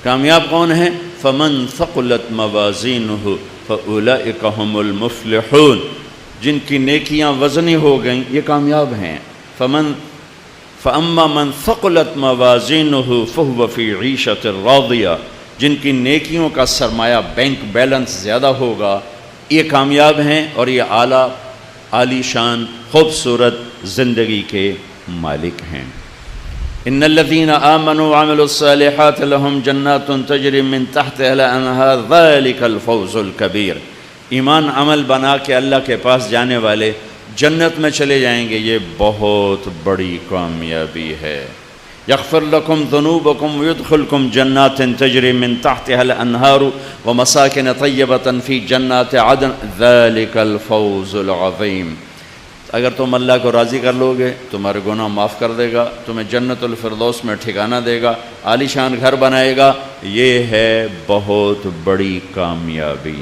کامیاب کون ہیں؟ فمن ثقلت موازینہ فاولئک هم المفلحون، جن کی نیکیاں وزنی ہو گئیں یہ کامیاب ہیں۔ فاما من ثقلت موازینہ فہو فی عیشۃ راضیہ، جن کی نیکیوں کا سرمایہ بینک بیلنس زیادہ ہوگا یہ کامیاب ہیں اور یہ عالی شان خوبصورت زندگی کے مالک ہیں۔ ان الذين آمنوا وعملوا الصالحات لهم جنات تجری من تحتها الانہار ذلك الفوز الکبیر، ایمان عمل بنا کے اللہ کے پاس جانے والے جنت میں چلے جائیں گے، یہ بہت بڑی کامیابی ہے۔ یغفر لکم ذنوبکم ویدخلکم جنات تجری من تحتها الانہار ومساکن طیبۃ فی جنات عدن ذلك الفوز العظیم۔ اگر تم اللہ کو راضی کر لو گے تمہارے گناہ معاف کر دے گا، تمہیں جنت الفردوس میں ٹھکانہ دے گا، عالی شان گھر بنائے گا، یہ ہے بہت بڑی کامیابی۔